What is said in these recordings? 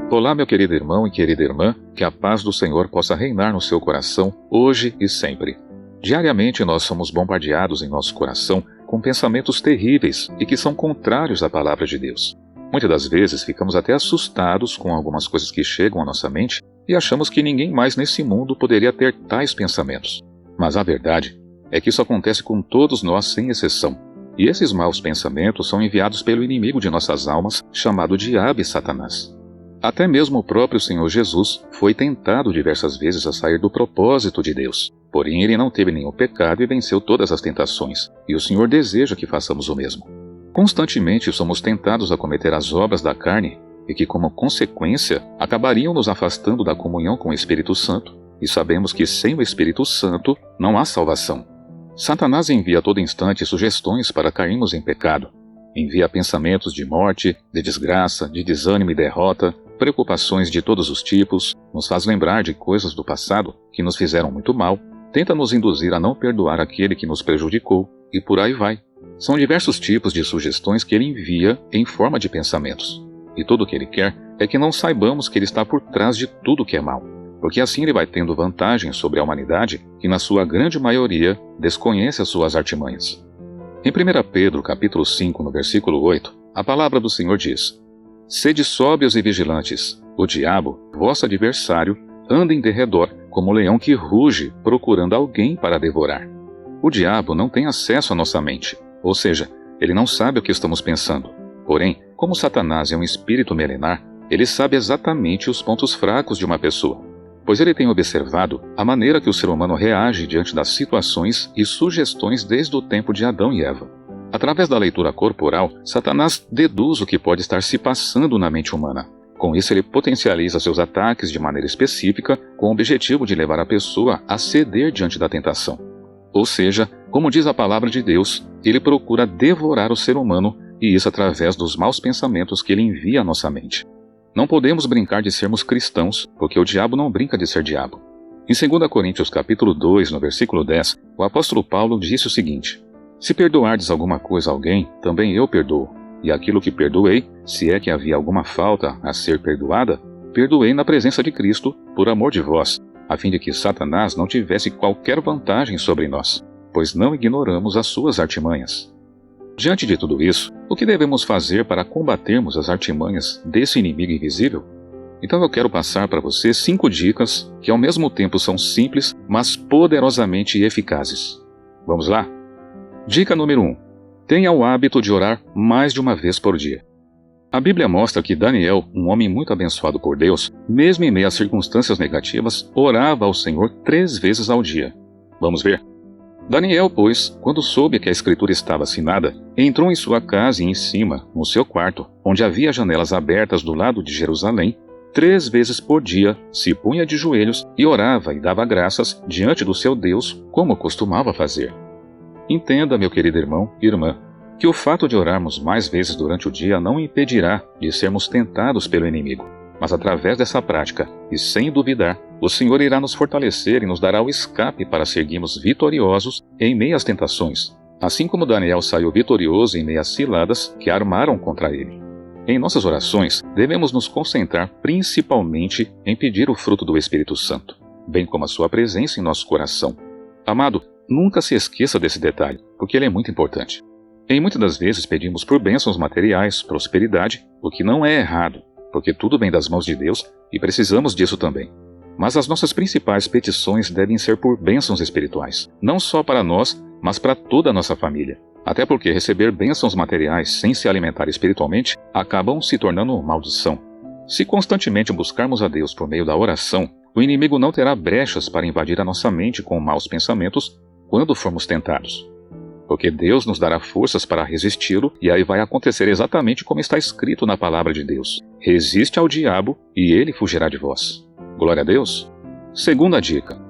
Olá, meu querido irmão e querida irmã, que a paz do Senhor possa reinar no seu coração, hoje e sempre. Diariamente nós somos bombardeados em nosso coração com pensamentos terríveis e que são contrários à palavra de Deus. Muitas das vezes ficamos até assustados com algumas coisas que chegam à nossa mente e achamos que ninguém mais nesse mundo poderia ter tais pensamentos. Mas a verdade é que isso acontece com todos nós sem exceção. E esses maus pensamentos são enviados pelo inimigo de nossas almas, chamado Diabo e Satanás. Até mesmo o próprio Senhor Jesus foi tentado diversas vezes a sair do propósito de Deus. Porém, ele não teve nenhum pecado e venceu todas as tentações, e o Senhor deseja que façamos o mesmo. Constantemente somos tentados a cometer as obras da carne, e que, como consequência, acabariam nos afastando da comunhão com o Espírito Santo, e sabemos que sem o Espírito Santo não há salvação. Satanás envia a todo instante sugestões para cairmos em pecado. Envia pensamentos de morte, de desgraça, de desânimo e derrota, preocupações de todos os tipos, nos faz lembrar de coisas do passado que nos fizeram muito mal, tenta nos induzir a não perdoar aquele que nos prejudicou, e por aí vai. São diversos tipos de sugestões que ele envia em forma de pensamentos. E tudo o que ele quer é que não saibamos que ele está por trás de tudo que é mal, porque assim ele vai tendo vantagem sobre a humanidade que, na sua grande maioria, desconhece as suas artimanhas. Em 1 Pedro, capítulo 5, no versículo 8, a palavra do Senhor diz: Sede sóbrios e vigilantes, o diabo, vosso adversário, anda em derredor, como leão que ruge, procurando alguém para devorar. O diabo não tem acesso à nossa mente, ou seja, ele não sabe o que estamos pensando. Porém, como Satanás é um espírito milenar, ele sabe exatamente os pontos fracos de uma pessoa, pois ele tem observado a maneira que o ser humano reage diante das situações e sugestões desde o tempo de Adão e Eva. Através da leitura corporal, Satanás deduz o que pode estar se passando na mente humana. Com isso, ele potencializa seus ataques de maneira específica, com o objetivo de levar a pessoa a ceder diante da tentação. Ou seja, como diz a palavra de Deus, ele procura devorar o ser humano, e isso através dos maus pensamentos que ele envia à nossa mente. Não podemos brincar de sermos cristãos, porque o diabo não brinca de ser diabo. Em 2 Coríntios capítulo 2, no versículo 10, o apóstolo Paulo disse o seguinte: Se perdoardes alguma coisa a alguém, também eu perdoo. E aquilo que perdoei, se é que havia alguma falta a ser perdoada, perdoei na presença de Cristo, por amor de vós, a fim de que Satanás não tivesse qualquer vantagem sobre nós, pois não ignoramos as suas artimanhas. Diante de tudo isso, o que devemos fazer para combatermos as artimanhas desse inimigo invisível? Então eu quero passar para você 5 dicas que ao mesmo tempo são simples, mas poderosamente eficazes. Vamos lá? Dica número 1. Tenha o hábito de orar mais de uma vez por dia. A Bíblia mostra que Daniel, um homem muito abençoado por Deus, mesmo em meio a circunstâncias negativas, orava ao Senhor 3 vezes ao dia. Vamos ver? Daniel, pois, quando soube que a escritura estava assinada, entrou em sua casa e em cima, no seu quarto, onde havia janelas abertas do lado de Jerusalém, 3 vezes por dia se punha de joelhos e orava e dava graças diante do seu Deus, como costumava fazer. Entenda, meu querido irmão e irmã, que o fato de orarmos mais vezes durante o dia não impedirá de sermos tentados pelo inimigo. Mas através dessa prática, e sem duvidar, o Senhor irá nos fortalecer e nos dará o escape para seguirmos vitoriosos em meio às tentações, assim como Daniel saiu vitorioso em meio às ciladas que armaram contra ele. Em nossas orações, devemos nos concentrar principalmente em pedir o fruto do Espírito Santo, bem como a sua presença em nosso coração. Amado, nunca se esqueça desse detalhe, porque ele é muito importante. Em muitas das vezes pedimos por bênçãos materiais, prosperidade, o que não é errado, porque tudo vem das mãos de Deus e precisamos disso também. Mas as nossas principais petições devem ser por bênçãos espirituais, não só para nós, mas para toda a nossa família. Até porque receber bênçãos materiais sem se alimentar espiritualmente acabam se tornando maldição. Se constantemente buscarmos a Deus por meio da oração, o inimigo não terá brechas para invadir a nossa mente com maus pensamentos quando formos tentados. Porque Deus nos dará forças para resisti-lo, e aí vai acontecer exatamente como está escrito na palavra de Deus: resiste ao diabo e ele fugirá de vós. Glória a Deus. Segunda dica: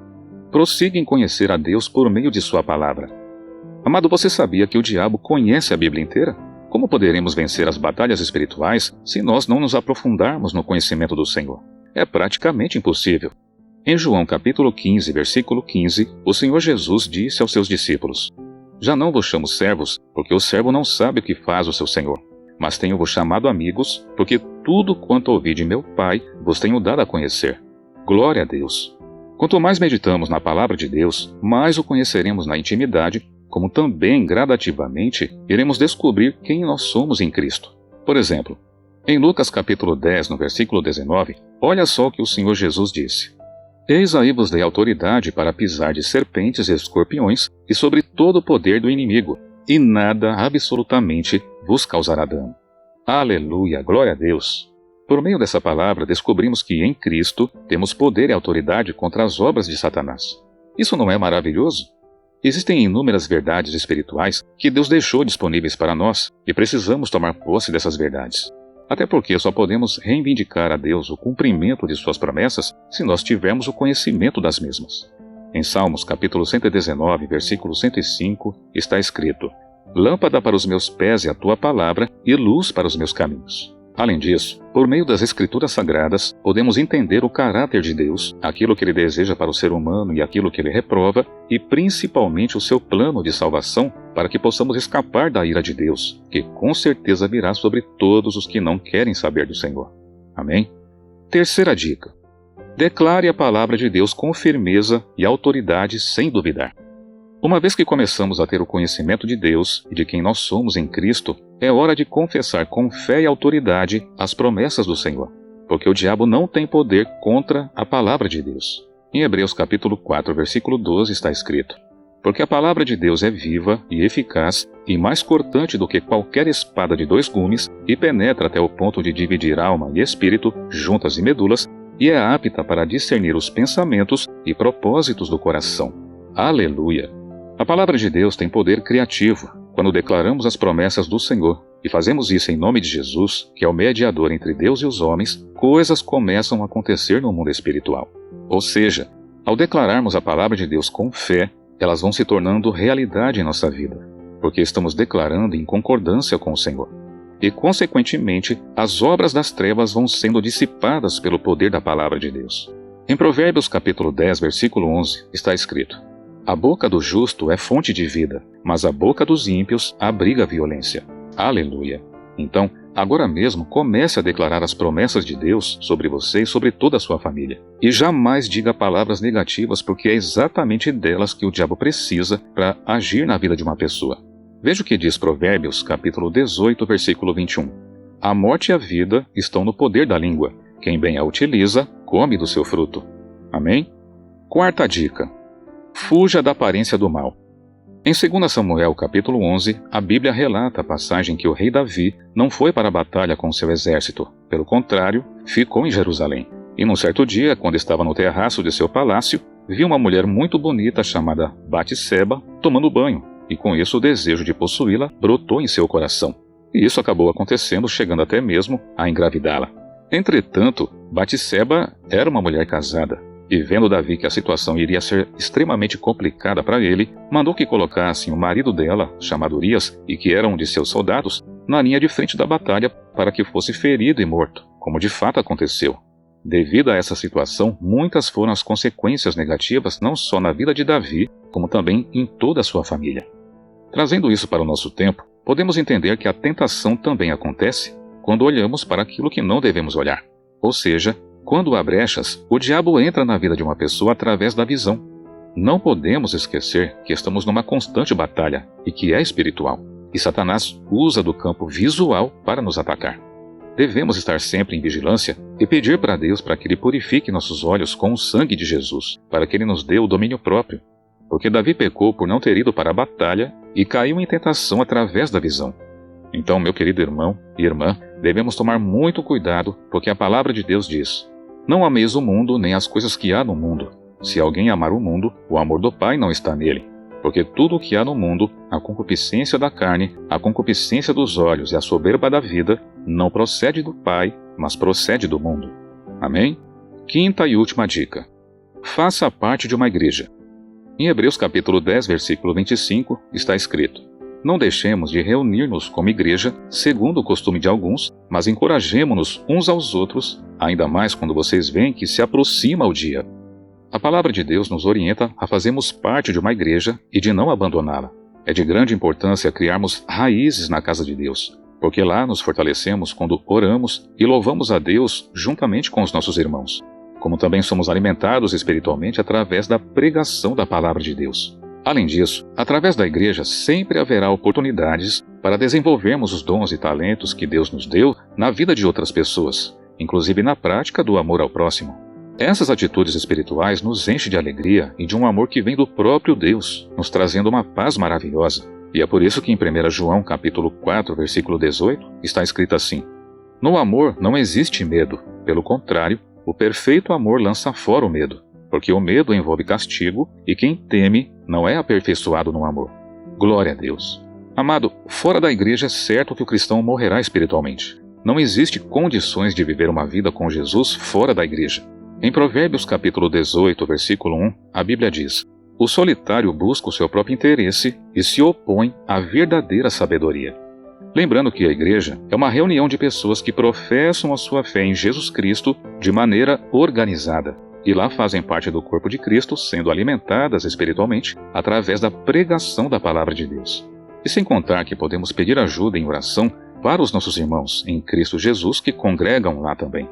prossiga em conhecer a Deus por meio de sua palavra. Amado, você sabia que o diabo conhece a Bíblia inteira? Como poderemos vencer as batalhas espirituais se nós não nos aprofundarmos no conhecimento do Senhor? É praticamente impossível. Em João capítulo 15, versículo 15, o Senhor Jesus disse aos seus discípulos: Já não vos chamo servos, porque o servo não sabe o que faz o seu senhor. Mas tenho-vos chamado amigos, porque tudo quanto ouvi de meu Pai vos tenho dado a conhecer. Glória a Deus! Quanto mais meditamos na palavra de Deus, mais o conheceremos na intimidade, como também, gradativamente, iremos descobrir quem nós somos em Cristo. Por exemplo, em Lucas capítulo 10, no versículo 19, olha só o que o Senhor Jesus disse. Eis aí vos dei autoridade para pisar de serpentes e escorpiões e sobre todo o poder do inimigo, e nada absolutamente vos causará dano. Aleluia, glória a Deus! Por meio dessa palavra, descobrimos que em Cristo temos poder e autoridade contra as obras de Satanás. Isso não é maravilhoso? Existem inúmeras verdades espirituais que Deus deixou disponíveis para nós e precisamos tomar posse dessas verdades. Até porque só podemos reivindicar a Deus o cumprimento de suas promessas se nós tivermos o conhecimento das mesmas. Em Salmos capítulo 119, versículo 105, está escrito: Lâmpada para os meus pés é a tua palavra e luz para os meus caminhos. Além disso, por meio das Escrituras Sagradas, podemos entender o caráter de Deus, aquilo que Ele deseja para o ser humano e aquilo que Ele reprova, e principalmente o seu plano de salvação, para que possamos escapar da ira de Deus, que com certeza virá sobre todos os que não querem saber do Senhor. Amém? Terceira dica. Declare a palavra de Deus com firmeza e autoridade sem duvidar. Uma vez que começamos a ter o conhecimento de Deus e de quem nós somos em Cristo, é hora de confessar com fé e autoridade as promessas do Senhor, porque o diabo não tem poder contra a palavra de Deus. Em Hebreus capítulo 4, versículo 12 está escrito: Porque a palavra de Deus é viva e eficaz e mais cortante do que qualquer espada de 2 gumes e penetra até o ponto de dividir alma e espírito, juntas e medulas, e é apta para discernir os pensamentos e propósitos do coração. Aleluia! A palavra de Deus tem poder criativo. Quando declaramos as promessas do Senhor e fazemos isso em nome de Jesus, que é o mediador entre Deus e os homens, coisas começam a acontecer no mundo espiritual. Ou seja, ao declararmos a palavra de Deus com fé, elas vão se tornando realidade em nossa vida, porque estamos declarando em concordância com o Senhor. E, consequentemente, as obras das trevas vão sendo dissipadas pelo poder da palavra de Deus. Em Provérbios capítulo 10, versículo 11, está escrito: A boca do justo é fonte de vida, mas a boca dos ímpios abriga a violência. Aleluia! Então, agora mesmo comece a declarar as promessas de Deus sobre você e sobre toda a sua família. E jamais diga palavras negativas, porque é exatamente delas que o diabo precisa para agir na vida de uma pessoa. Veja o que diz Provérbios, capítulo 18, versículo 21. A morte e a vida estão no poder da língua. Quem bem a utiliza, come do seu fruto. Amém? Quarta dica. Fuja da aparência do mal. Em 2 Samuel capítulo 11, a Bíblia relata a passagem que o rei Davi não foi para a batalha com seu exército. Pelo contrário, ficou em Jerusalém. E num certo dia, quando estava no terraço de seu palácio, viu uma mulher muito bonita chamada Batseba tomando banho. E com isso o desejo de possuí-la brotou em seu coração. E isso acabou acontecendo, chegando até mesmo a engravidá-la. Entretanto, Batseba era uma mulher casada. E vendo Davi que a situação iria ser extremamente complicada para ele, mandou que colocassem o marido dela, chamado Urias, e que era um de seus soldados, na linha de frente da batalha para que fosse ferido e morto, como de fato aconteceu. Devido a essa situação, muitas foram as consequências negativas não só na vida de Davi, como também em toda a sua família. Trazendo isso para o nosso tempo, podemos entender que a tentação também acontece quando olhamos para aquilo que não devemos olhar, ou seja, quando há brechas, o diabo entra na vida de uma pessoa através da visão. Não podemos esquecer que estamos numa constante batalha e que é espiritual, e Satanás usa do campo visual para nos atacar. Devemos estar sempre em vigilância e pedir para Deus para que Ele purifique nossos olhos com o sangue de Jesus, para que Ele nos dê o domínio próprio. Porque Davi pecou por não ter ido para a batalha e caiu em tentação através da visão. Então, meu querido irmão e irmã, devemos tomar muito cuidado, porque a palavra de Deus diz: Não ameis o mundo, nem as coisas que há no mundo. Se alguém amar o mundo, o amor do Pai não está nele. Porque tudo o que há no mundo, a concupiscência da carne, a concupiscência dos olhos e a soberba da vida, não procede do Pai, mas procede do mundo. Amém? Quinta e última dica. Faça parte de uma igreja. Em Hebreus capítulo 10, versículo 25, está escrito: Não deixemos de reunir-nos como igreja, segundo o costume de alguns, mas encorajemo-nos uns aos outros, ainda mais quando vocês veem que se aproxima o dia. A palavra de Deus nos orienta a fazermos parte de uma igreja e de não abandoná-la. É de grande importância criarmos raízes na casa de Deus, porque lá nos fortalecemos quando oramos e louvamos a Deus juntamente com os nossos irmãos, como também somos alimentados espiritualmente através da pregação da palavra de Deus. Além disso, através da igreja sempre haverá oportunidades para desenvolvermos os dons e talentos que Deus nos deu na vida de outras pessoas, inclusive na prática do amor ao próximo. Essas atitudes espirituais nos enchem de alegria e de um amor que vem do próprio Deus, nos trazendo uma paz maravilhosa. E é por isso que em 1 João capítulo 4, versículo 18, está escrito assim: No amor não existe medo, pelo contrário, o perfeito amor lança fora o medo, porque o medo envolve castigo e quem teme não é aperfeiçoado no amor. Glória a Deus. Amado, fora da igreja é certo que o cristão morrerá espiritualmente. Não existe condições de viver uma vida com Jesus fora da igreja. Em Provérbios capítulo 18, versículo 1, a Bíblia diz: O solitário busca o seu próprio interesse e se opõe à verdadeira sabedoria. Lembrando que a igreja é uma reunião de pessoas que professam a sua fé em Jesus Cristo de maneira organizada. E lá fazem parte do corpo de Cristo, sendo alimentadas espiritualmente através da pregação da palavra de Deus. E sem contar que podemos pedir ajuda em oração para os nossos irmãos em Cristo Jesus que congregam lá também.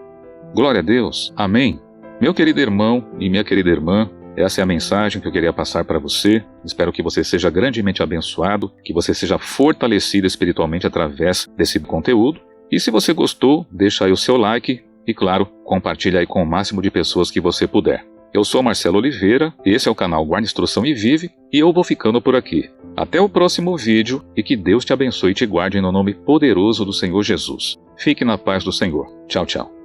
Glória a Deus. Amém. Meu querido irmão e minha querida irmã, essa é a mensagem que eu queria passar para você. Espero que você seja grandemente abençoado, que você seja fortalecido espiritualmente através desse conteúdo. E se você gostou, deixa aí o seu like e, claro, compartilha aí com o máximo de pessoas que você puder. Eu sou Marcelo Oliveira, esse é o canal Guarda Instrução e Vive, e eu vou ficando por aqui. Até o próximo vídeo e que Deus te abençoe e te guarde no nome poderoso do Senhor Jesus. Fique na paz do Senhor. Tchau, tchau.